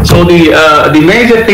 So the major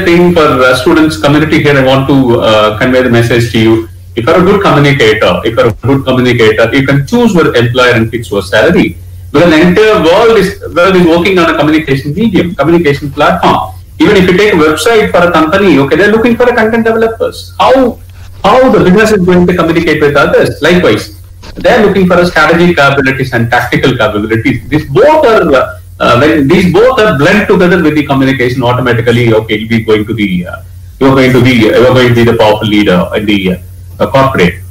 thing for students community here, I want to convey the message to you. If you're a good communicator, you can choose your employer and fix your salary. Because the entire world is working on a communication medium, communication platform. Even if you take a website for a company, okay, they're looking for a content developers. How the business is going to communicate with others? Likewise, they're looking for a strategic capabilities and tactical capabilities. These both are when these both are blend together with the communication, automatically, okay, you're going to be the powerful leader in the corporate.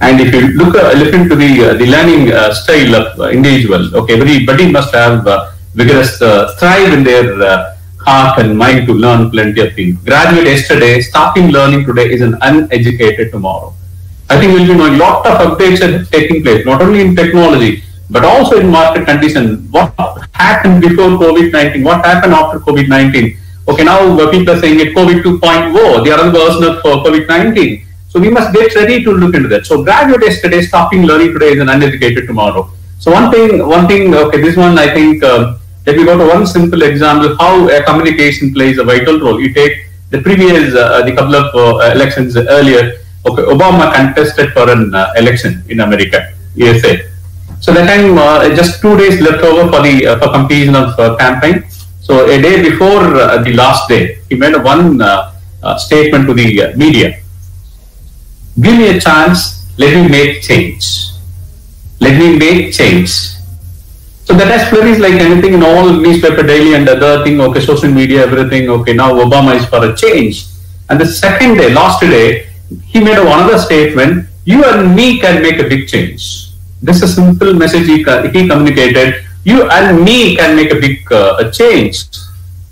And if you look into the learning style of individual, okay, everybody must have vigorous thrive in their heart and mind to learn plenty of things. Graduate yesterday, starting learning today is an uneducated tomorrow. I think we'll be knowing a lot of updates are taking place, not only in technology, but also in market condition. What happened before COVID-19? What happened after COVID-19? Okay, now people are saying it COVID 2.0, the other version of COVID-19. So we must get ready to look into that. So graduate yesterday, stopping learning today is an uneducated tomorrow. So one thing, okay, this one I think, let me go to one simple example, how communication plays a vital role. You take the previous, the couple of elections earlier, okay, Obama contested for an election in America, USA. So that time, just 2 days left over for completion of campaign. So a day before the last day, he made one statement to the media. Give me a chance, let me make change. Let me make change. So that has flourished like anything in all newspaper daily and other thing, okay, social media, everything, okay, now Obama is for a change. And the second day, last day, he made another statement, you and me can make a big change. This is a simple message he communicated, you and me can make a big change.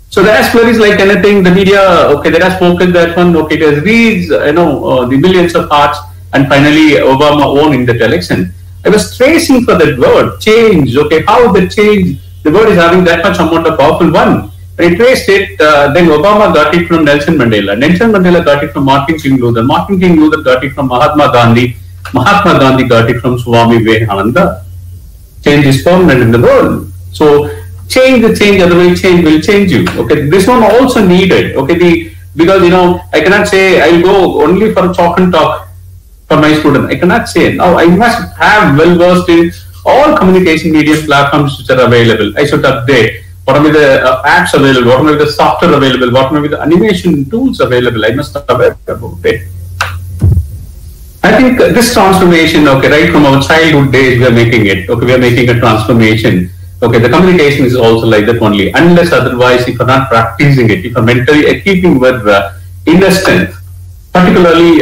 So that has flourished like anything, the media, okay, that has spoken that one, okay, it has reached, the millions of hearts, and finally Obama won in that election. I was tracing for that word, change, okay, how the change, the word is having that much amount of powerful one. When I traced it, then Obama got it from Nelson Mandela. Nelson Mandela got it from Martin King Luther. Martin King Luther got it from Mahatma Gandhi. Mahatma Gandhi got it from Swami Vivekananda. Change is permanent in the world. So change the change, otherwise change will change you. Okay, this one also needed. Okay, because I cannot say I'll go only for chalk and talk for my student. I cannot say. Now I must have well versed in all communication medium platforms which are available. I should update. What are the apps available? What are the software available? What are the animation tools available? I must have aware about it. I think this transformation, okay, right from our childhood days, we are making it. Okay, we are making a transformation. Okay, the communication is also like that only. Unless otherwise, if you're not practicing it, if you're mentally keeping with inner strength, particularly,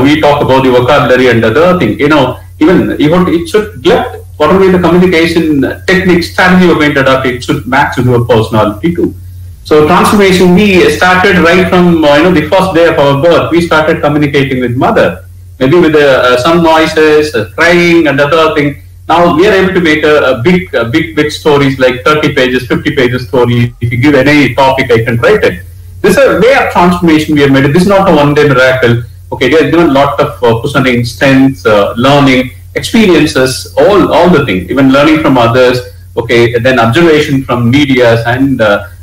we talk about the vocabulary and other thing. Even it should get whatever the communication technique strategy you're going to adopt, it should match with your personality too. So transformation, we started right from the first day of our birth. We started communicating with mother, maybe with some noises, crying and other thing. Now we are able to make a big stories like 30 pages, 50 pages story. If you give any topic, I can write it. This is a way of transformation we have made. This is not a one-day miracle. Okay, they have given a lot of personal strength, learning, experiences, all the things, even learning from others, okay, and then observation from media and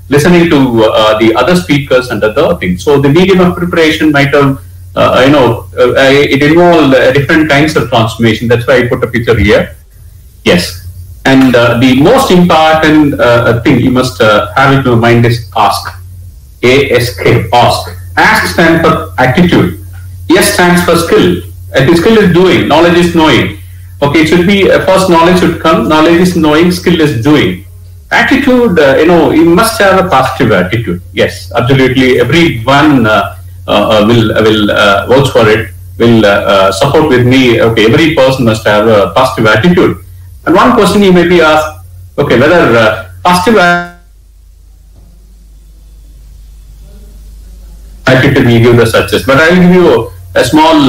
listening to the other speakers and other things. So the medium of preparation might have, it involved different kinds of transformation. That's why I put a picture here. Yes. And the most important thing you must have in your mind is ask. A-S-K, ask. Ask stands for attitude. S stands for skill. The skill is doing, knowledge is knowing. Okay, it should be first knowledge should come, knowledge is knowing, skill is doing. Attitude, you must have a positive attitude. Yes, absolutely. Everyone will vouch for it, will support with me. Okay, every person must have a positive attitude. And one question you may be asked, okay, whether positive attitude will give the success. But I will give you a small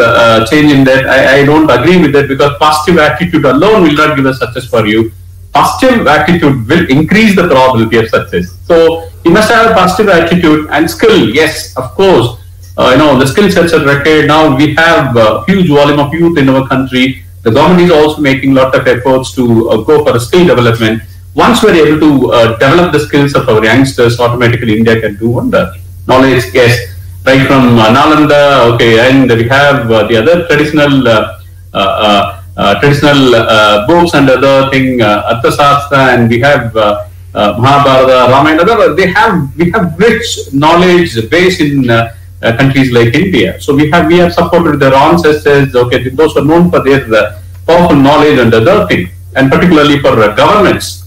change in that. I don't agree with that, because positive attitude alone will not give a success for you. Positive attitude will increase the probability of success. So you must have a positive attitude and skill. Yes, of course. The skill sets are required. Now we have a huge volume of youth in our country. The government is also making a lot of efforts to go for a skill development. once we're able to develop the skills of our youngsters, automatically India can do wonder. Knowledge, yes, right from Nalanda, okay, and we have the other traditional books and other thing, Arthasastra, and we have Mahabharata, Ramayana. We have rich knowledge base in countries like India. So we have supported their ancestors. Okay, those who are known for their powerful knowledge and other thing, and particularly for governments.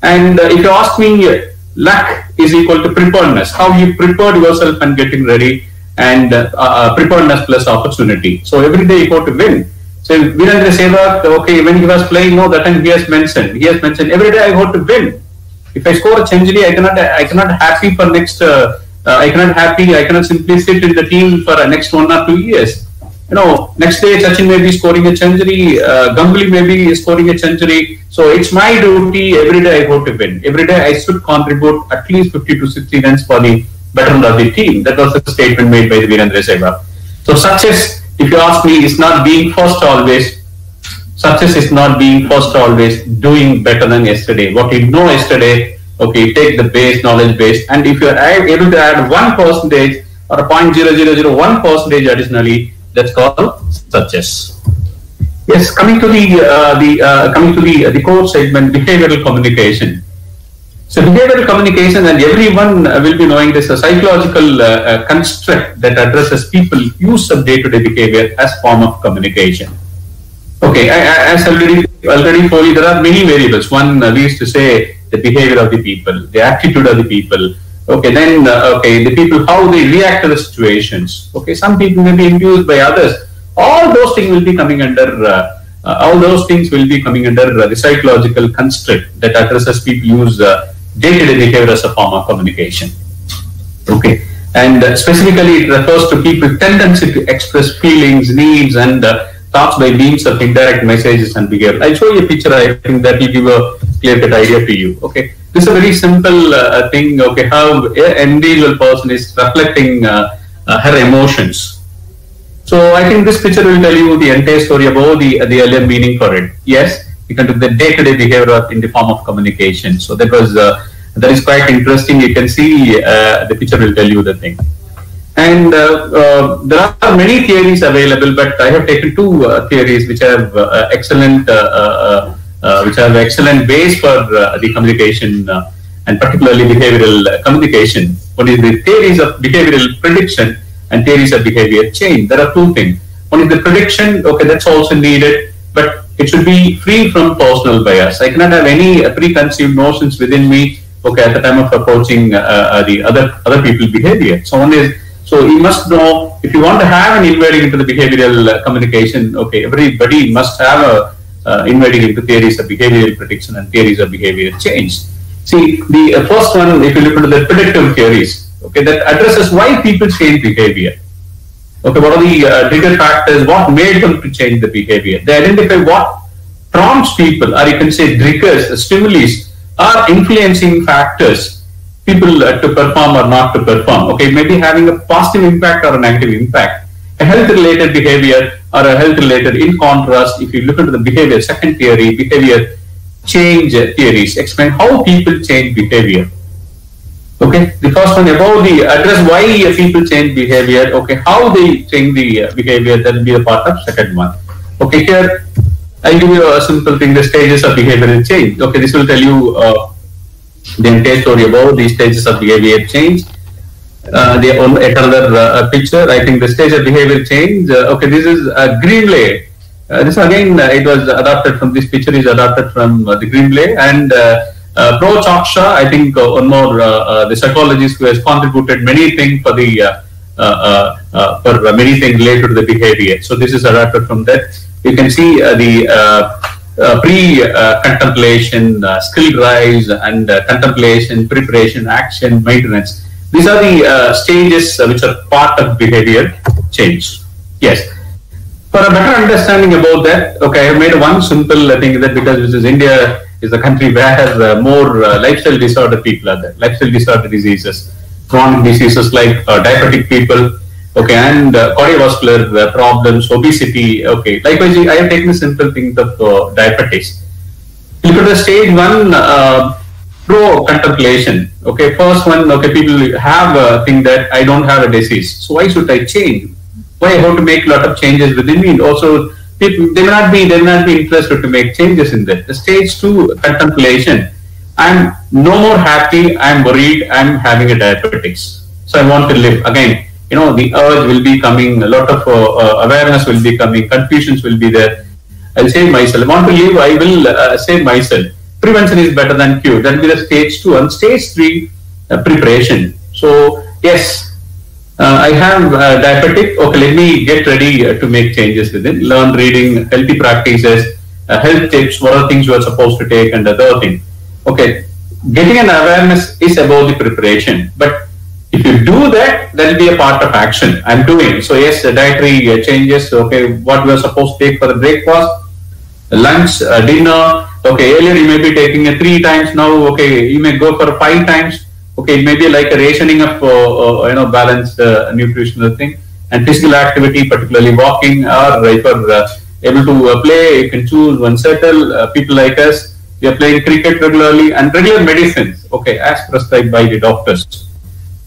And if you ask me, luck is equal to preparedness. How you prepared yourself and getting ready, and preparedness plus opportunity. So every day you go to win. So Virendra Sehwag, okay, when he was playing, no, that time he has mentioned every day I go to win. If I score a century, I cannot happy for next. I cannot simply sit in the team for the next 1 or 2 years. Next day Sachin may be scoring a century, Ganguly may be scoring a century. So it's my duty every day I go to win. Every day I should contribute at least 50 to 60 runs for the betterment of the team. That was the statement made by the Virendra Sehwag. So success, if you ask me, is not being first always. Success is not being first always, doing better than yesterday. What you know yesterday, okay, take the base, knowledge base, and if you are able to add 1% or a 0.0001% additionally, that's called success. Yes, coming to the core segment, behavioral communication. So behavioral communication, and everyone will be knowing this, a psychological construct that addresses people's use of day-to-day behavior as form of communication. Okay, as already told you, there are many variables. One, we used to say the behavior of the people, the attitude of the people. Okay, then the people, how they react to the situations. Okay, some people may be induced by others. All those things will be coming under. The psychological construct that addresses people use day-to-day behavior as a form of communication. Okay, and specifically it refers to people's tendency to express feelings, needs, and thoughts by means of indirect messages and behavior. I'll show you a picture. I think that will give a clear-cut idea to you. Okay, this is a very simple thing. Okay, how an individual person is reflecting her emotions. So I think this picture will tell you the entire story about the earlier meaning for it. Yes, you can do the day-to-day behavior in the form of communication. So that is quite interesting. You can see the picture will tell you the thing. And there are many theories available, but I have taken two theories which have excellent base for the communication and particularly behavioral communication. One is the theories of behavioral prediction and theories of behavior change. There are two things. One is the prediction. Okay, that's also needed, but it should be free from personal bias. I cannot have any preconceived notions within me. Okay, at the time of approaching the other people's behavior. So one is. So you must know, if you want to have an invading into the behavioral communication, okay, everybody must have a invading into theories of behavioral prediction and theories of behavior change. See, the first one, if you look into the predictive theories, okay, that addresses why people change behavior. Okay, what are the trigger factors, what made them to change the behavior? They identify what prompts people, or you can say triggers, stimuli, are influencing factors people to perform or not to perform. Okay, maybe having a positive impact or a negative impact. A health-related behavior or a health-related, in contrast, if you look into the behavior, second theory, behavior change theories, explain how people change behavior. Okay, the first one about the address why people change behavior. Okay, how they change the behavior, that will be a part of second one. Okay, here I'll give you a simple thing, the stages of behavioral change. Okay, this will tell you the entire story about the stages of behavior change. Another picture, I think the stage of behavior change. Okay, this is Greenlay. This again, it was adapted from, this picture is adapted from the Greenlay, and Pro Chaksha, I think one more, the psychologist who has contributed many things for the for many things related to the behavior. So this is adapted from that. You can see the pre-contemplation, skill rise, and contemplation, preparation, action, maintenance. These are the stages which are part of behavior change. Yes. For a better understanding about that, okay, I have made one simple thing, that because this is India is the country where more lifestyle disorder people are there, lifestyle disorder diseases, chronic diseases like diabetic people, okay, and cardiovascular problems, obesity, okay. Likewise, I have taken the simple thing of diabetes. Look at the stage one, pro contemplation. Okay, first one, okay, people have a thing that I don't have a disease, so why should I change? Why I have to make a lot of changes within me? Also, people, they may not be interested to make changes in that. The stage two, contemplation. I'm no more happy, I'm worried, I'm having a diabetics. So I want to live. Again, the urge will be coming, a lot of awareness will be coming, confusions will be there. I'll save myself. I want to live, I will save myself. Prevention is better than cure. That will be the stage two. And stage three, preparation. So, yes, I have diabetic. Okay, let me get ready to make changes within. Learn reading, healthy practices, health tips, what are things you are supposed to take, and other thing. Okay, getting an awareness is about the preparation. But if you do that, that will be a part of action. I'm doing. So, yes, dietary changes. Okay, what we are supposed to take for the breakfast, lunch, dinner. Okay, earlier you may be taking 3 times. Now, okay, you may go for 5 times. Okay, it may be like a rationing of balanced nutritional thing, and physical activity, particularly walking, or if you're able to play, you can choose one settle. People like us, we are playing cricket regularly, and regular medicines. Okay, as prescribed by the doctors.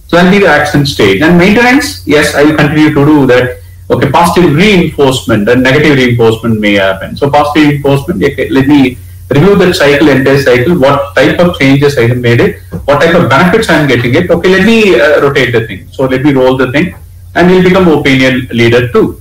So that'll be the action stage. And maintenance, yes, I will continue to do that. Okay, positive reinforcement and negative reinforcement may happen. So positive reinforcement, okay, let me review the cycle, entire cycle, what type of changes I have made it, what type of benefits I am getting it. Okay, let me rotate the thing. So let me roll the thing, and we'll become opinion leader too.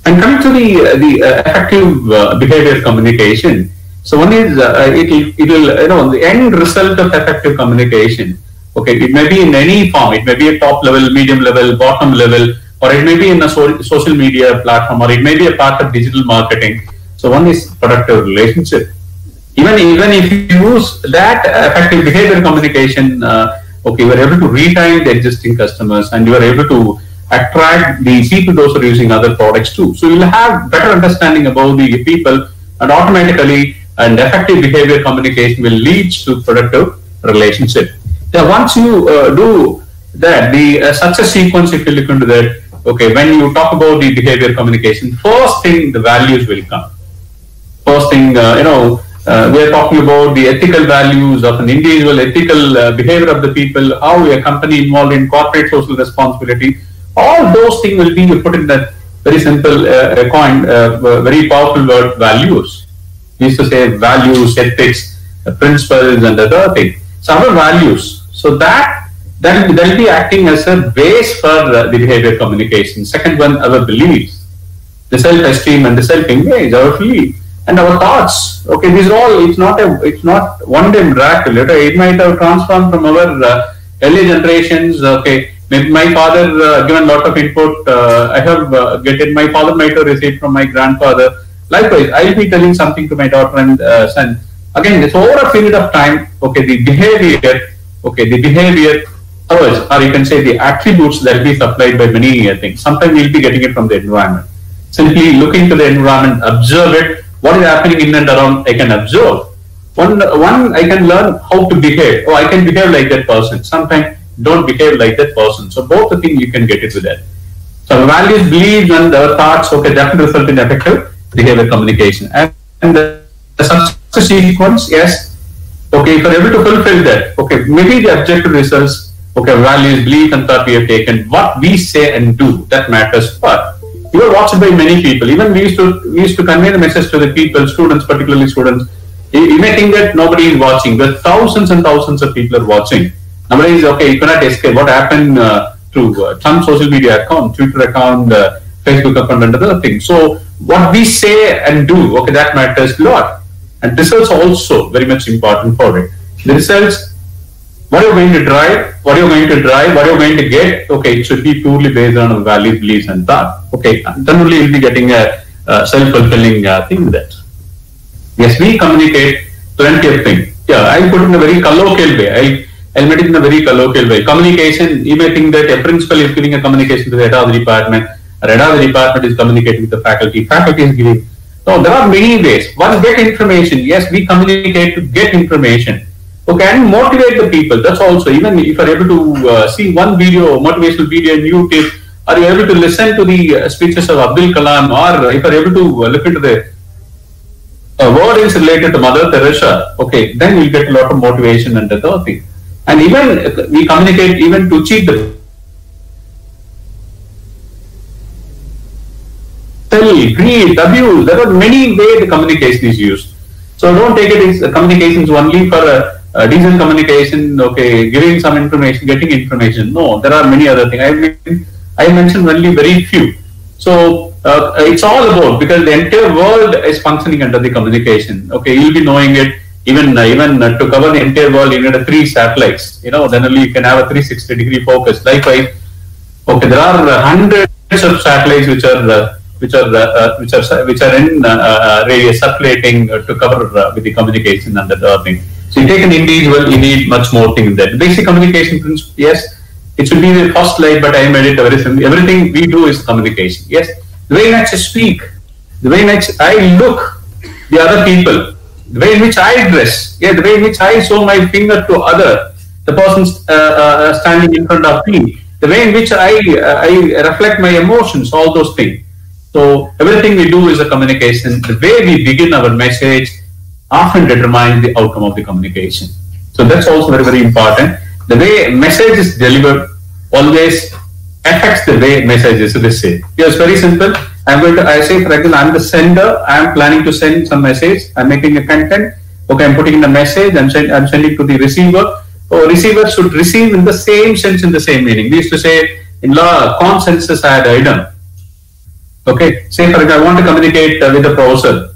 And coming to the effective behavior communication. So one is it will the end result of effective communication. Okay, it may be in any form. It may be a top level, medium level, bottom level, or it may be in a social media platform, or it may be a part of digital marketing. So one is productive relationship. Even if you use that effective behavior communication, okay, you are able to retain the existing customers, and you are able to attract the people those are using other products too. So you will have better understanding about the people, and automatically and effective behavior communication will lead to productive relationship. Now, once you do that, the success sequence, if you look into that, okay, when you talk about the behavior communication, first thing, the values will come. First thing, we are talking about the ethical values of an individual, ethical behavior of the people, how a company involved in corporate social responsibility. All those things will be put in that very simple very powerful word, values. We used to say values, ethics, principles, and other things. So our values. So that will be acting as a base for the behavior communication. Second one, our beliefs, the self-esteem and the self-image, our belief and our thoughts. Okay, these are all. It's not one day miracle. It might have transformed from our early generations. Okay, maybe my father given a lot of input. I have getting. My father might have received from my grandfather. Likewise, I'll be telling something to my daughter and son. Again, it's over a period of time. Okay, the behavior. Okay, the behavior, or you can say the attributes that will be supplied by many things. Sometimes we'll be getting it from the environment. Simply look into the environment, observe it. What is happening in and around, I can observe. One, I can learn how to behave. Oh, I can behave like that person. Sometimes don't behave like that person. So both the things you can get it with that. So values, beliefs, and our thoughts, okay, that will result in effective behavior communication. And the success sequence, yes. Okay, if you're able to fulfill that, okay, maybe the objective results, okay, values, belief, and thought we have taken, what we say and do, that matters. But you are watched by many people. Even we used to convey the message to the people, students, particularly students. You may think that nobody is watching, but thousands and thousands of people are watching. Nowadays, okay, you cannot escape what happened through some social media account, Twitter account, Facebook account, and other things. So what we say and do, okay, that matters a lot. And results also very much important for it. The results, what you're going to drive, what you're going to get, okay, it should be purely based on values, beliefs, and thought. Okay, then only you'll be getting a self-fulfilling thing with that. Yes, we communicate plenty of things. Yeah, I put it in a very colloquial way. I'll make it in a very colloquial way. Communication, you may think that a principal is giving a communication to the head of the department, or head of the department is communicating with the faculty, faculty is giving. So there are many ways. One, get information. Yes, we communicate to get information. Okay, and motivate the people. That's also, even if you're able to see one video, motivational video on YouTube, or you're able to listen to the speeches of Abdul Kalam, or if you're able to look into the word is related to Mother Teresa, okay, then you'll get a lot of motivation and the third thing. And even we communicate even to cheat the greed, abuse. There are many ways the communication is used. So don't take it as communications only for a decent communication, okay, giving some information, getting information. No, there are many other things. I mentioned only very few. So it's all about, because the entire world is functioning under the communication. Okay, you'll be knowing it. Even to cover the entire world, you need 3 satellites. Then only you can have a 360-degree focus. Likewise, okay, there are hundreds of satellites which are in radius circulating to cover with the communication and the other thing. So you take an individual, you need much more things there. The basic communication principle, yes, it should be the first slide, but I made it very simple. Everything we do is communication. Yes, the way in which I speak, the way in which I look the other people, the way in which I dress, yeah, the way in which I show my finger to the person standing in front of me, the way in which I reflect my emotions, all those things. So everything we do is a communication. The way we begin our message often determines the outcome of the communication. So that's also very, very important. The way message is delivered always affects the way message is received. It's very simple. I say, for example, I'm the sender. I'm planning to send some message. I'm making a content. Okay, I'm putting in a message. I'm sending to the receiver. Receiver should receive in the same sense, in the same meaning. We used to say in law, consensus ad idem. Okay, say for example, I want to communicate with the professor.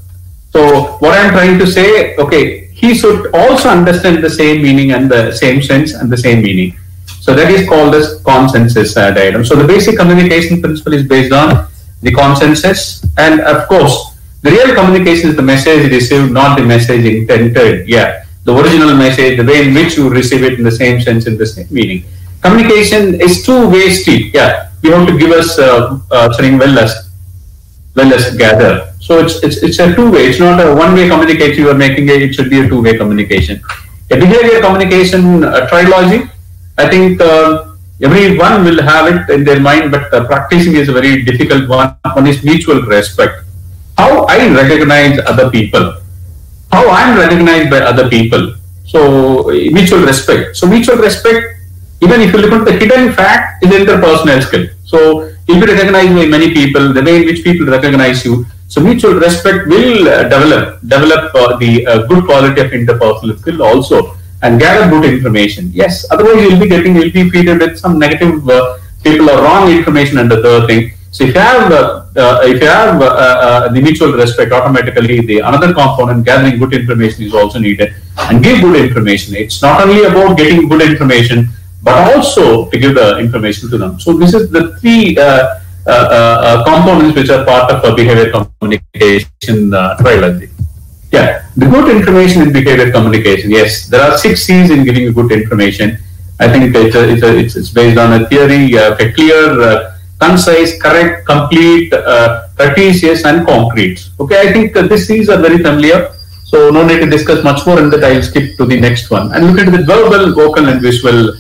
So what I'm trying to say, okay, he should also understand the same meaning and the same sense and the same meaning. So that is called as consensus ad idem. So the basic communication principle is based on the consensus, and of course, the real communication is the message received, not the message intended. Yeah, the original message, the way in which you receive it in the same sense, in the same meaning. Communication is two-way street. Yeah, you have to give us saying well as gather. So it's a two-way. It's not a one-way communication you are making. It should be a two-way communication. A behavior communication trilogy. I think everyone will have it in their mind, but practicing is a very difficult one. One is mutual respect. How I recognize other people, how I'm recognized by other people. So mutual respect. So mutual respect, even if you look at the hidden fact, is interpersonal skill. So you'll be recognized by many people, the way in which people recognize you. So mutual respect will develop the good quality of interpersonal skill also, and gather good information. Yes, otherwise you'll be feeded with some negative people or wrong information and the third thing. So if you have the mutual respect, automatically the another component, gathering good information, is also needed, and give good information. It's not only about getting good information, but also to give the information to them. So this is the 3 components which are part of a behavior communication trilogy. Yeah, the good information in behavior communication. Yes, there are 6 C's in giving good information. I think it's based on a theory, clear, concise, correct, complete, courteous, and concrete. Okay, I think these C's are very familiar, so no need to discuss much more, and that I'll skip to the next one and look at the verbal, vocal, and visual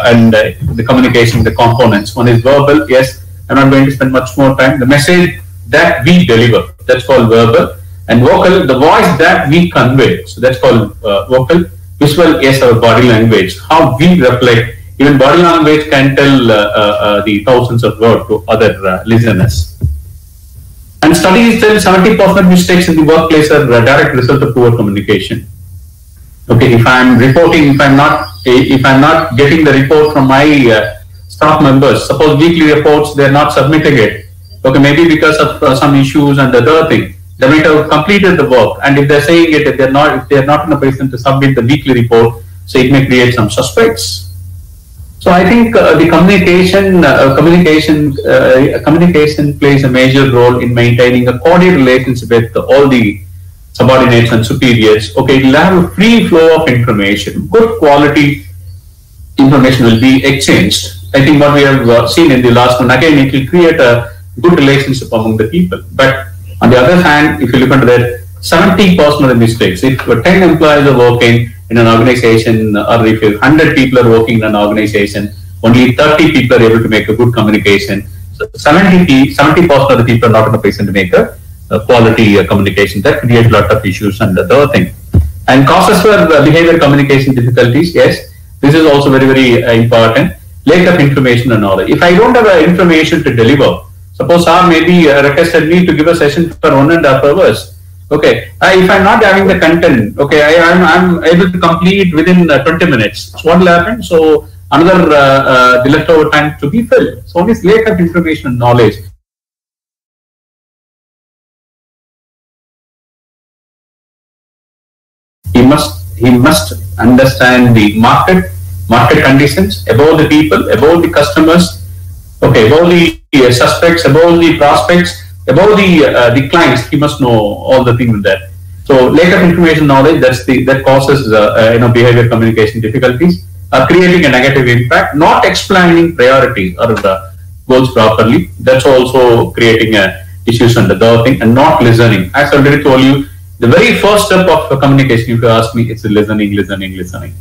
and the communication, the components. One is verbal. Yes, I'm not going to spend much more time. The message that we deliver, that's called verbal. And vocal, the voice that we convey, so that's called vocal. Visual, yes, our body language, how we reflect. Even body language can tell the thousands of words to other listeners. And studies tell 70% of mistakes in the workplace are a direct result of poor communication. Okay, if I'm reporting, if I'm not getting the report from my staff members, suppose weekly reports, they're not submitting it. Okay, maybe because of some issues and the other thing. They might have completed the work, and if they're saying it, if they're not in a position to submit the weekly report, so it may create some suspects. So I think the communication plays a major role in maintaining a cordial relationship with all the subordinates and superiors. Okay, it will have a free flow of information. Good quality information will be exchanged. I think what we have seen in the last one, again, it will create a good relationship among the people. But on the other hand, if you look at that, 70% of the mistakes, if 10 employees are working in an organization, or if 100 people are working in an organization, only 30 people are able to make a good communication. So 70% of the people are not in a position to make a quality communication. That creates a lot of issues and the other thing. And causes for behavior communication difficulties, yes, this is also very, very important. Lack of information and knowledge. If I don't have information to deliver, suppose sir maybe requested me to give a session for 1.5 hours. Okay, if I'm not having the content, okay, I'm able to complete within 20 minutes. So what will happen? So another the leftover time to be filled. So this lack of information and knowledge. He must understand the market conditions, about the people, about the customers, okay, about the suspects, about the prospects, about the clients. He must know all the things there. So lack of information knowledge, that causes behavior communication difficulties, creating a negative impact. Not explaining priorities or goals properly, that's also creating issues and the other thing. And not listening. As I already told you, the very first step of communication, if you ask me, it's listening.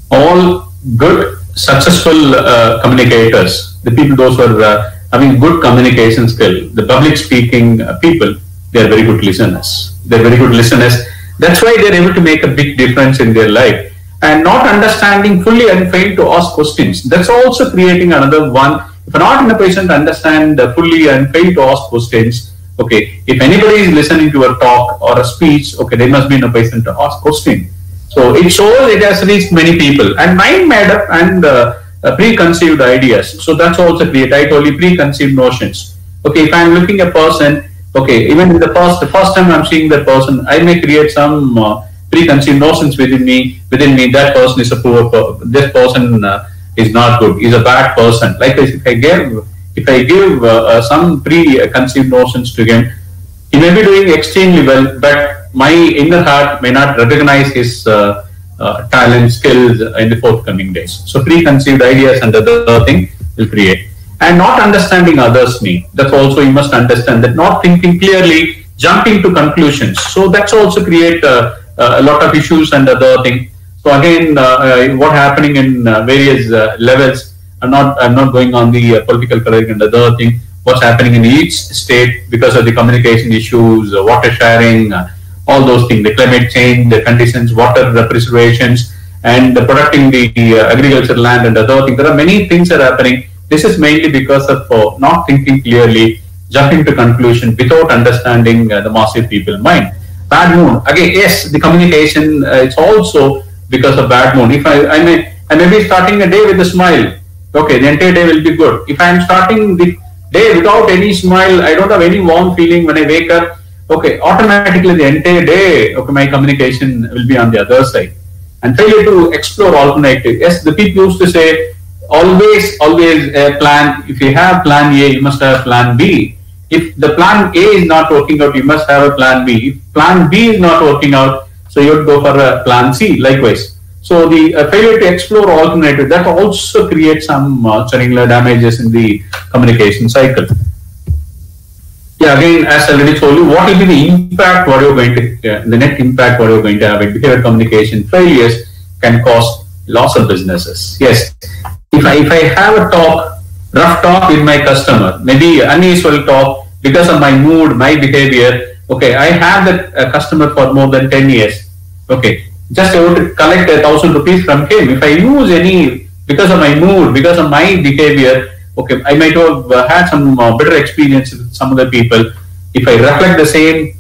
All good, successful communicators, the people those who are having good communication skill, the public speaking people, they are very good listeners. That's why they're able to make a big difference in their life. And not understanding fully and fail to ask questions. That's also creating another one. If you're not in a position to understand fully and fail to ask questions, okay, if anybody is listening to a talk or a speech, okay, they must be in a position to ask questions. So it shows it has reached many people. And mind made up and preconceived ideas. So that's also create. I told you preconceived notions. Okay, if I'm looking at a person, okay, even in the first time I'm seeing that person, I may create some preconceived notions within me. That person is a poor person. This person is not good. Is a bad person. Likewise, if I give some preconceived notions to him, he may be doing extremely well, but my inner heart may not recognize his talent, skills in the forthcoming days. So preconceived ideas and the other thing will create. And not understanding others' need. That's also you must understand that not thinking clearly, jumping to conclusions. So that's also create a lot of issues and other thing. So again, what happening in various levels. I'm not going on the political career and other thing. What's happening in each state because of the communication issues, water sharing, all those things, the climate change, the conditions, water preservations, and protecting the agricultural land and other things. There are many things that are happening. This is mainly because of not thinking clearly, jumping to conclusion without understanding the massive people mind. Bad mood. Again, yes, the communication, it's also because of bad mood. If I may be starting a day with a smile, okay, the entire day will be good. If I am starting the day without any smile, I don't have any warm feeling when I wake up, okay, automatically the entire day, okay, my communication will be on the other side. And failure to explore alternatives. Yes, the people used to say, always a plan. If you have plan A, you must have plan B. If the plan A is not working out, you must have a plan B. If plan B is not working out, so you would go for a plan C, likewise. So the failure to explore alternatives, that also creates some cellular damages in the communication cycle. Yeah, again, as I already told you, what will be the impact, what you're going to, the net impact, what you're going to have in behavior communication failures can cause loss of businesses. Yes, if I have a rough talk with my customer, maybe unusual talk because of my mood, my behavior, okay, I have that customer for more than 10 years, okay, just I want to collect 1,000 rupees from him. If I use any, because of my mood, because of my behavior, okay, I might have had some better experience with some other people. If I reflect the same,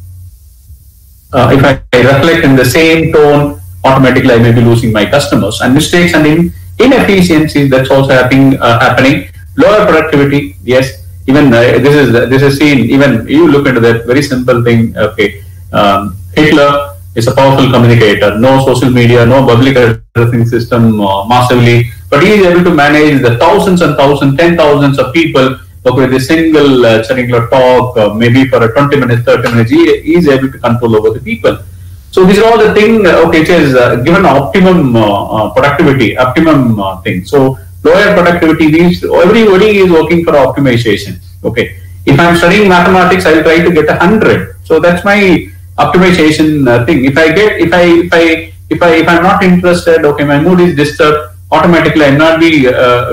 if I reflect in the same tone, automatically I may be losing my customers. And mistakes and inefficiencies, that's also happening. Lower productivity, yes. Even this is seen. Even you look into that very simple thing. Okay, Hitler is a powerful communicator. No social media, no public addressing system massively, but he is able to manage the thousands and thousands, 10,000s of people. Okay, with a single singular talk, maybe for a 20 minutes, 30 minutes, he is able to control over the people. So these are all the things. Okay, it is given optimum productivity, optimum thing. So lower productivity means everybody is working for optimization. Okay, if I'm studying mathematics, I will try to get 100. So that's my optimization thing. If I'm not interested, okay, my mood is disturbed, automatically I will not be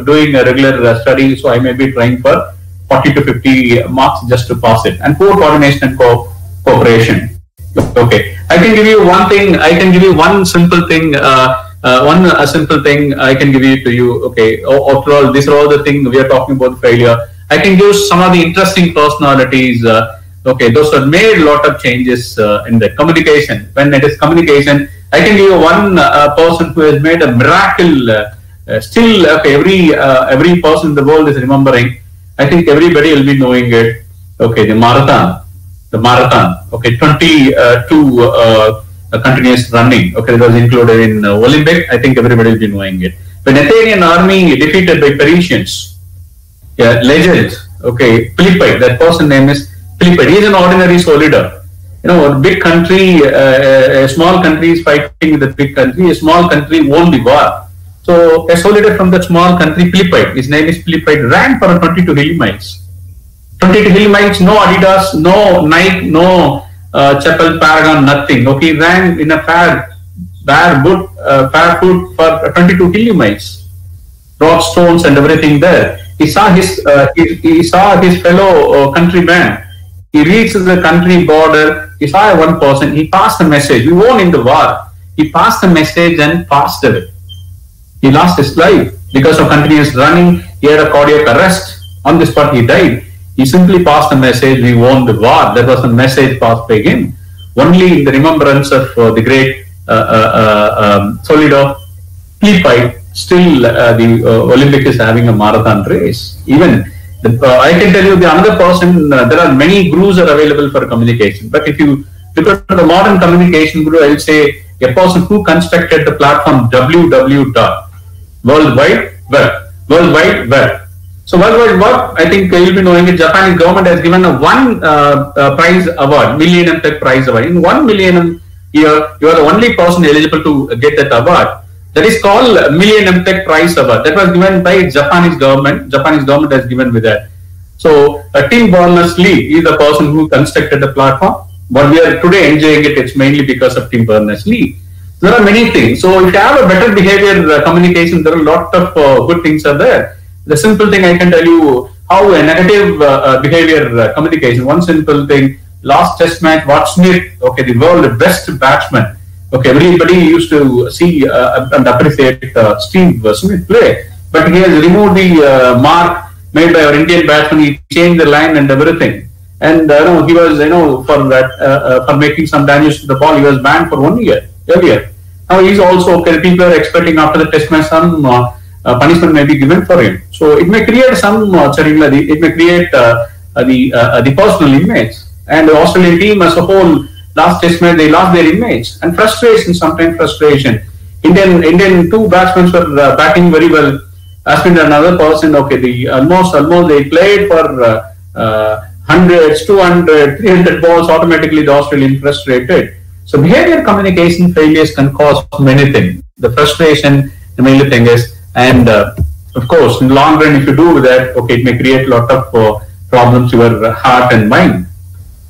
doing a regular study, so I may be trying for 40 to 50 marks just to pass it, and poor coordination and cooperation. Okay, I can give you one thing. I can give you one simple thing. One simple thing I can give you to you. Okay, after all, these are all the things we are talking about failure. I can give some of the interesting personalities. Okay, those have made a lot of changes in the communication. When it is communication, I can give you one person who has made a miracle. Still, okay, every person in the world is remembering. I think everybody will be knowing it. Okay, the marathon. Okay, 22 continuous running. Okay, that was included in Olympic. I think everybody will be knowing it. When Athenian army defeated by Parisians, yeah, legend. Okay, Philippide. That person name is Philippide. He is an ordinary soldier. You know, a big country, a small country is fighting with a big country. A small country won the war. So a soldier from that small country, Philippide, his name is Philippide, ran for 22 hill miles. 22 hill miles, no Adidas, no Nike, no Chappell, Paragon, nothing. Okay, he ran in a barefoot for 22 hill miles. Rock stones and everything there. He saw his fellow countryman. He reached the country border. He saw one person. He passed the message. We won in the war. He passed the message and passed away. He lost his life because of continuous running. He had a cardiac arrest. On the spot, he died. He simply passed the message. We won the war. That was a message passed by him. Only in the remembrance of the great soldier Philippide. Still, the Olympic is having a marathon race. Even I can tell you the another person. There are many gurus are available for communication. But if you look at the modern communication guru, I will say a person who constructed the platform World Wide Web. So World Wide Web, I think you'll be knowing it. Japanese government has given a one prize award, Millennium Tech Prize Award. In 1 millennium year, you are the only person eligible to get that award. That is called Millennium Tech Prize Award. That was given by Japanese government. Japanese government has given with that. So Tim Berners-Lee is the person who constructed the platform. But we are today enjoying it. It's mainly because of Tim Berners-Lee. There are many things. So if you have a better behavior communication, there are a lot of good things are there. The simple thing I can tell you how a negative behavior communication. One simple thing. Last test match, Watt Smith. Okay, the world best batsman. Okay, everybody used to see and appreciate Steve Smith play, but he has removed the mark made by our Indian batsman. He changed the line and everything, and he was for that for making some damage to the ball. He was banned for 1 year earlier. Now he's also okay. People are expecting after the test match some punishment may be given for him. So it may create some it may create the personal image, and the Australian team as a whole. Last test match, they lost their image and frustration. Sometimes frustration. Indian two batsmen were batting very well. Ashwin and another person. Okay, the almost they played for hundreds, 200, 300 balls. Automatically, the Australian frustrated. So behavior communication failures can cause many things. The frustration, the main thing is, and of course, in the long run, if you do that, okay, it may create a lot of problems to your heart and mind.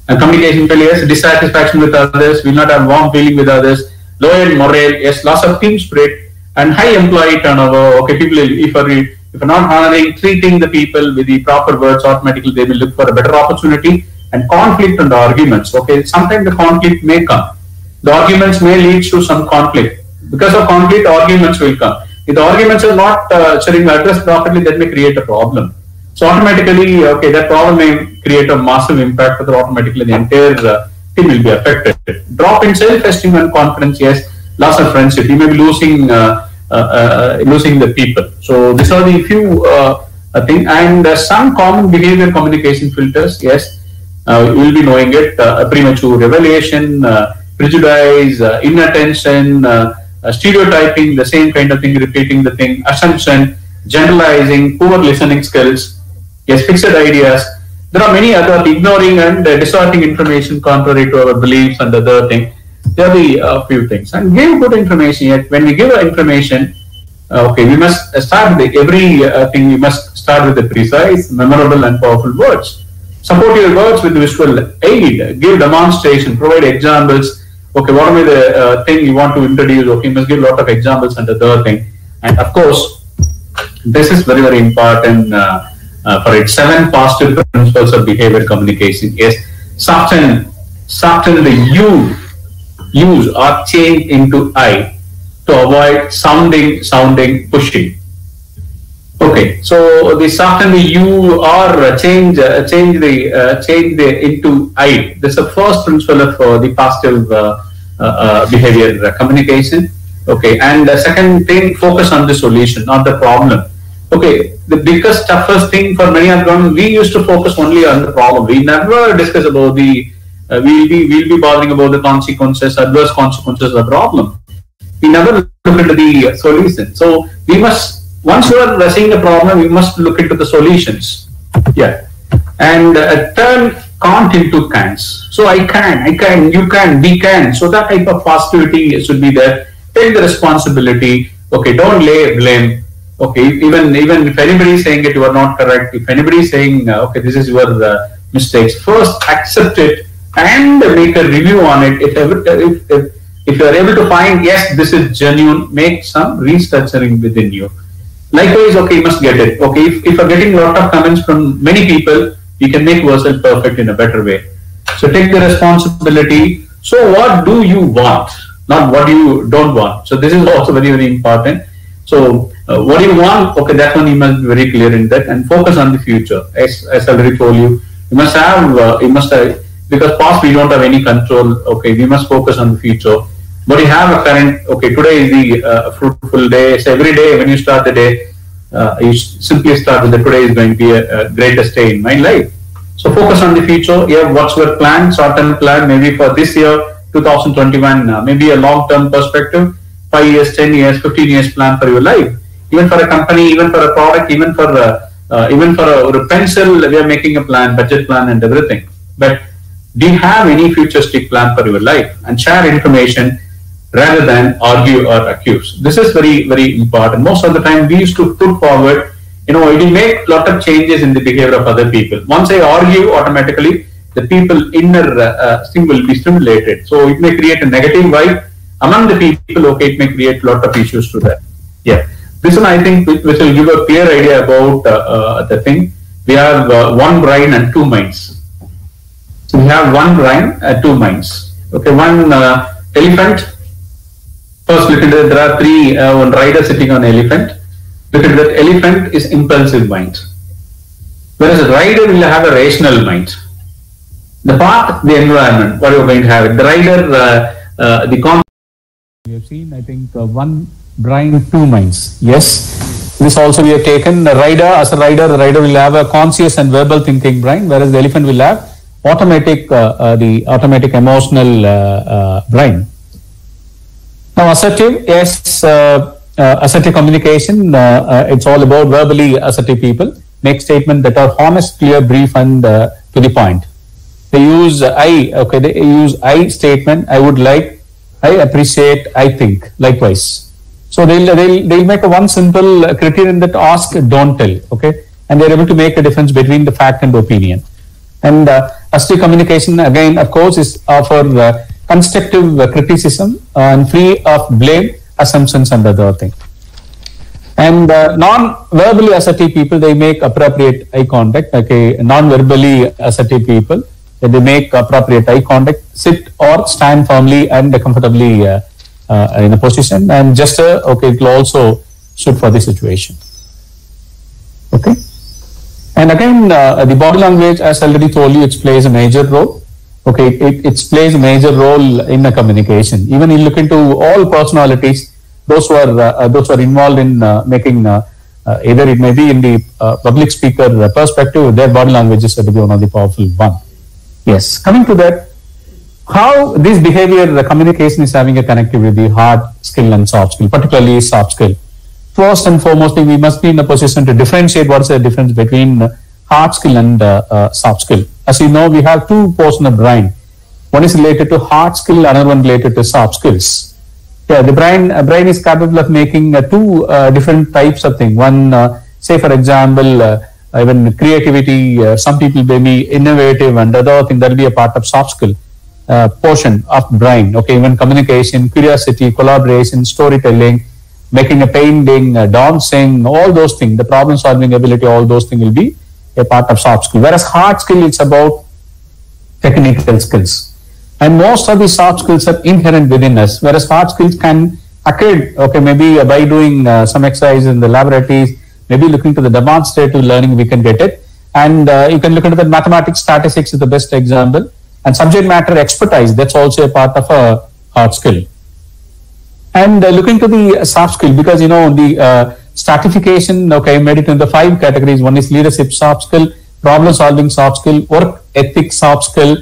And communication failures, dissatisfaction with others, will not have warm feeling with others, low morale, yes, loss of team spirit, and high employee turnover. Okay, people, if you're not honoring, treating the people with the proper words, automatically they will look for a better opportunity, and conflict and arguments. Okay, sometimes the conflict may come. The arguments may lead to some conflict. Because of conflict, arguments will come. If the arguments are not addressed properly, that may create a problem. So automatically, okay, that problem may create a massive impact, but automatically the entire team will be affected. Drop in self-esteem and confidence, yes. Loss of friendship, you may be losing the people. So these are the few things, and some common behavior communication filters, yes. You will be knowing it: premature revelation, prejudice, inattention, stereotyping, the same kind of thing, repeating the thing, assumption, generalizing, poor listening skills. Yes, fixed ideas. There are many other ignoring and distorting information contrary to our beliefs and other things. There are the few things. And give good information. Yet when we give information, okay, we must start with every thing. We must start with the precise, memorable, and powerful words. Support your words with visual aid. Give demonstration. Provide examples. Okay, what are the thing you want to introduce? Okay, you must give a lot of examples and other thing. And of course, this is very, very important. for its 7 positive principles of behavior communication. Yes, soften the use or change into I to avoid sounding pushy. Okay, so the soften the you or change the into I. This is the first principle of the positive behavior communication. Okay, and the second thing, focus on the solution, not the problem. Okay, the biggest, toughest thing for many of them, we used to focus only on the problem. We never discuss about the, we'll be bothering about the consequences, adverse consequences of the problem. We never look into the solution. So we must, once you are seeing the problem, we must look into the solutions. Yeah, and turn can't into cans. So I can, you can, we can. So that type of positivity should be there. Take the responsibility. Okay, don't lay blame. Okay, even if anybody is saying it, you are not correct. If anybody is saying, okay, this is your mistakes, first accept it and make a review on it. If you are able to find, yes, this is genuine, make some restructuring within you. Likewise, okay, you must get it. Okay, if you are getting a lot of comments from many people, you can make yourself perfect in a better way. So take the responsibility. So what do you want? Not what you don't want. So this is also very, very important. So what do you want? Okay, that one you must be very clear in that and focus on the future. As I already told you, you must have, because past we don't have any control. Okay, we must focus on the future. But you have a current, okay, today is the fruitful day. So every day when you start the day, you simply start with the today is going to be a greatest day in my life. So focus on the future. Yeah, what's your plan, short-term plan, maybe for this year, 2021, maybe a long-term perspective, 5 years, 10 years, 15 years plan for your life. Even for a company, even for a product, even for a pencil, we are making a plan, budget plan and everything. But do you have any futuristic plan for your life? And share information rather than argue or accuse. This is very, very important. Most of the time we used to put forward, it will make a lot of changes in the behavior of other people. Once I argue, automatically the people inner thing will be stimulated. So it may create a negative vibe among the people. Okay, it may create a lot of issues to that. Yeah, this one I think which will give a clear idea about the thing. We have one brain and two minds. So we have one brain and two minds. Okay, one elephant. First, look at that. There are three. One rider sitting on an elephant. Look at that. Elephant is impulsive mind, whereas a rider will have a rational mind. The path, the environment, what you are going to have it. The rider, the concept. We have seen, I think, one brain, two minds. Yes. This also we have taken. The rider, as a rider, the rider will have a conscious and verbal thinking brain, whereas the elephant will have automatic, the automatic emotional brain. Now, assertive, yes, assertive communication, it's all about verbally assertive people. Make statements that are honest, clear, brief, and to the point. They use they use I statement, I would like, I appreciate, I think, likewise. So they'll make a one simple criterion that ask, don't tell, okay? And they're able to make a difference between the fact and opinion. And assertive communication, again, of course, is for constructive criticism and free of blame, assumptions and other thing. And non-verbally assertive people, they make appropriate eye contact. Okay, non-verbally assertive people, they make appropriate eye contact, sit or stand firmly and comfortably in a position, and gesture, okay, it will also suit for the situation. Okay. And again, the body language, as I already told you, it plays a major role. Okay, it plays a major role in the communication. Even you look into all personalities, those who are involved in making either it may be in the public speaker perspective, their body language is one of the powerful one. Yes, coming to that, how this behavior, the communication is having a connectivity with the hard skill and soft skill, particularly soft skill. First and foremost, we must be in a position to differentiate what is the difference between hard skill and soft skill. As you know, we have two portions of brain. One is related to hard skill, another one related to soft skills. Yeah, the brain is capable of making two different types of things. One, say for example, even creativity. Some people may be innovative, and other thing that will be a part of soft skill portion of brain. Okay, even communication, curiosity, collaboration, storytelling, making a painting, dancing, all those things, the problem solving ability, all those things will be a part of soft skill. Whereas hard skill, it's about technical skills. And most of the soft skills are inherent within us, whereas hard skills can occur, okay, maybe by doing some exercise in the laboratories, maybe looking to the demonstrative learning, we can get it. And you can look into the mathematics, statistics is the best example. And subject matter expertise, that's also a part of a hard skill. And looking to the soft skill, because the stratification, okay, made it into 5 categories. One is leadership soft skill, problem solving soft skill, work ethic soft skill,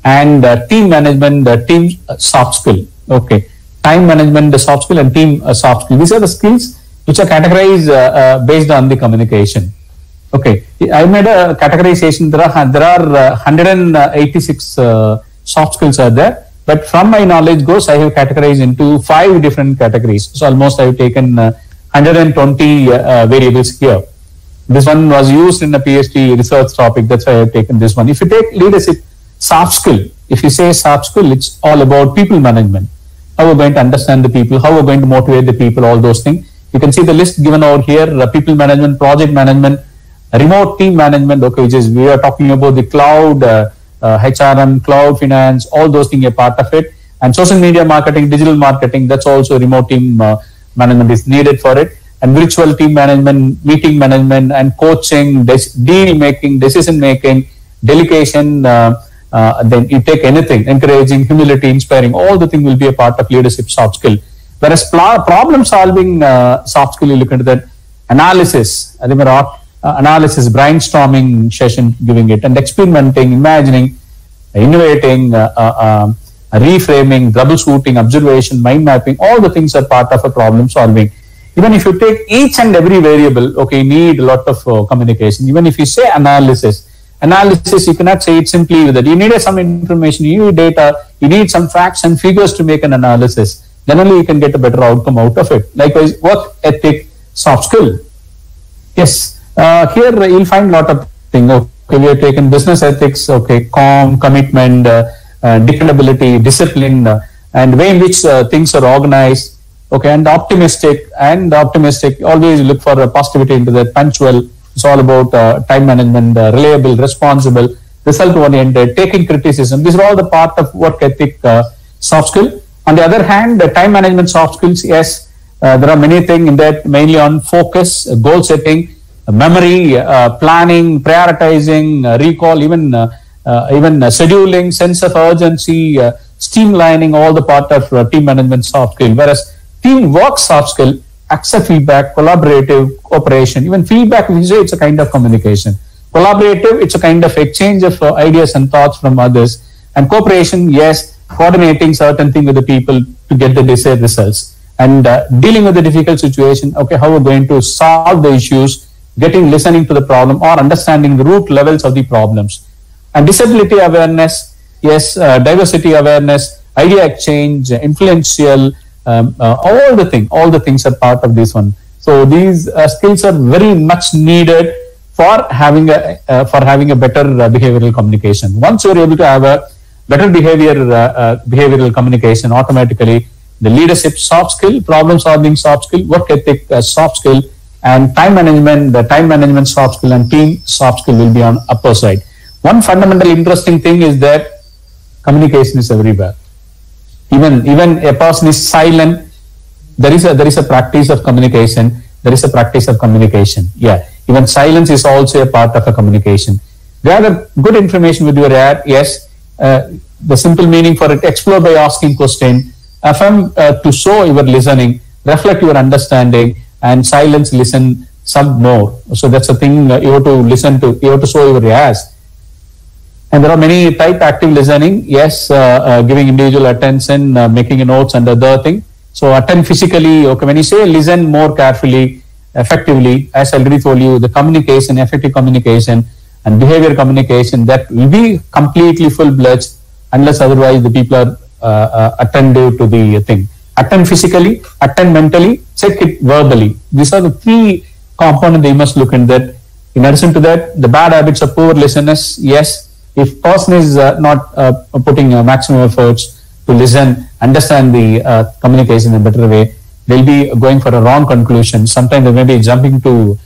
and team management, team soft skill. Okay, time management, the soft skill, and team soft skill. These are the skills which are categorized based on the communication. Okay, I made a categorization. There are 186 soft skills are there, but from my knowledge goes, I have categorized into 5 different categories. So almost I have taken 120 variables here. This one was used in a PhD research topic. That's why I have taken this one. If you take leadership soft skill, if you say soft skill, it's all about people management. How we're going to understand the people, how we're going to motivate the people, all those things. You can see the list given over here: people management, project management, remote team management, okay, which is, we are talking about the cloud, HRM, cloud finance, all those things are part of it. And social media marketing, digital marketing, that's also remote team management is needed for it. And virtual team management, meeting management, and coaching, deal making, decision making, delegation, then you take anything, encouraging, humility, inspiring, all the things will be a part of leadership soft skill. Whereas problem solving soft skill, you look into that analysis, analysis, brainstorming session, giving it, and experimenting, imagining, innovating, reframing, troubleshooting, observation, mind mapping, all the things are part of a problem solving. Even if you take each and every variable, okay, you need a lot of communication. Even if you say analysis, you cannot say it simply with that. You need some information, you need data, you need some facts and figures to make an analysis. Then only you can get a better outcome out of it. Likewise, work ethic, soft skill. Yes, here you'll find a lot of things. Okay, we have taken business ethics, okay, commitment, dependability, discipline, and way in which things are organized. Okay, and optimistic, always look for positivity into that. Punctual, it's all about time management, reliable, responsible, result oriented, taking criticism. These are all the part of work ethic soft skill. On the other hand, the time management soft skills, yes, there are many things in that, mainly on focus, goal setting, memory, planning, prioritizing, recall, even scheduling, sense of urgency, streamlining, all the part of team management soft skill. Whereas teamwork soft skill, accept feedback, collaborative, cooperation, even feedback, we say it's a kind of communication. Collaborative, it's a kind of exchange of ideas and thoughts from others. And cooperation, yes, coordinating certain things with the people to get the desired results. And dealing with the difficult situation, okay, how we're going to solve the issues, listening to the problem, or understanding the root levels of the problems. And disability awareness, yes, diversity awareness, idea exchange, influential, all the things are part of this one. So these skills are very much needed for having a better behavioral communication. Once you're able to have a better behavioral communication, automatically the leadership soft skill, problem solving soft skill, work ethic soft skill, and time management, the time management soft skill and team soft skill will be on upper side. One fundamental interesting thing is that communication is everywhere. Even a person is silent, there is a practice of communication. Yeah, even silence is also a part of a communication. Gather good information with your ear. Yes, the simple meaning for it: explore by asking question, affirm to show your listening, reflect your understanding, and silence, listen some more. So that's a thing you have to listen to. You have to show your ears. And there are many type active listening. Yes, giving individual attention, making notes and other thing. So attend physically. Okay, when you say listen more carefully, effectively, as I already told you, the communication, effective communication and behavior communication, that will be completely full-fledged unless otherwise the people are attentive to the thing. Attend physically, attend mentally, check it verbally. These are the 3 components you must look in that. In addition to that, the bad habits of poor listeners. Yes, if person is not putting maximum efforts to listen, understand the communication in a better way, they'll be going for a wrong conclusion. Sometimes they may be jumping to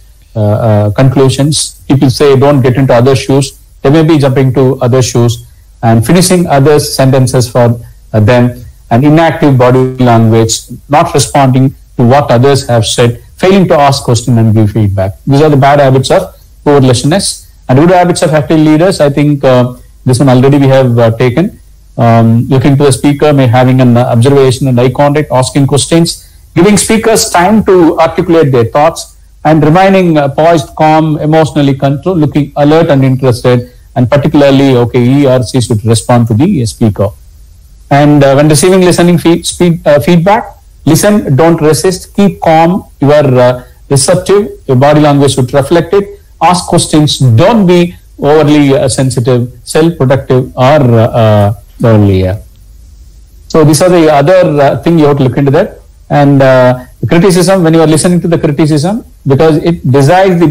conclusions people say don't get into other shoes, they may be jumping to other shoes and finishing others' sentences for them, and inactive body language, not responding to what others have said, failing to ask questions and give feedback. These are the bad habits of poor listeners. And good habits of active leaders, I think this one already we have taken. Looking to the speaker, may having an observation and eye contact, asking questions, giving speakers time to articulate their thoughts, and remaining poised, calm, emotionally controlled, looking alert and interested, and particularly, okay, he or she should respond to the speaker. And when receiving listening feedback, listen, don't resist, keep calm, you are receptive, your body language should reflect it, ask questions, don't be overly sensitive, self-productive, or earlier. So these are the other thing you have to look into that. And criticism, when you are listening to the criticism, because it decides the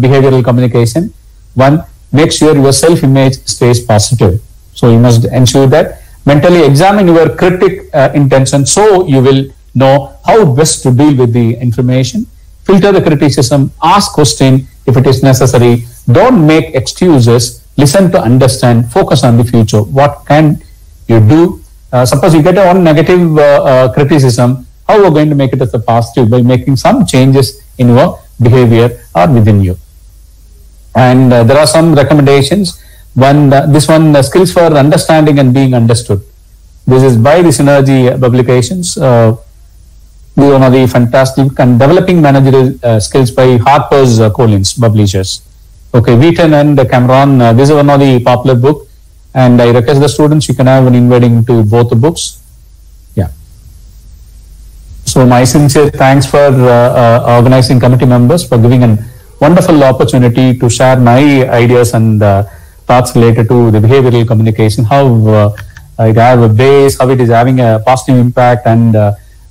behavioral communication, one, make sure your self-image stays positive. So you must ensure that mentally examine your critic intention, so you will know how best to deal with the information. Filter the criticism, ask question if it is necessary. Don't make excuses, listen to understand, focus on the future. What can you do? Suppose you get one negative criticism, how are we going to make it as a positive? By making some changes in your behavior or within you. And there are some recommendations. This one, skills for understanding and being understood. This is by the Synergy publications. This is one of the fantastic, and developing managerial skills by Harper's Collins publishers. Okay, Wheaton and Cameron, this is one of the popular book, and I request the students, you can have an invading to both the books. Yeah. So my sincere thanks for organizing committee members for giving a wonderful opportunity to share my ideas and thoughts related to the behavioral communication, how it have a base, how it is having a positive impact, and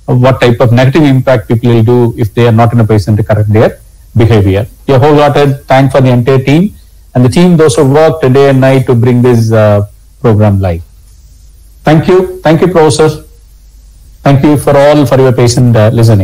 what type of negative impact people will do if they are not in a position to correct their behavior. A wholehearted thank for the entire team and the team, those who worked day and night to bring this program live. Thank you, Professor. Thank you for all for your patient listening.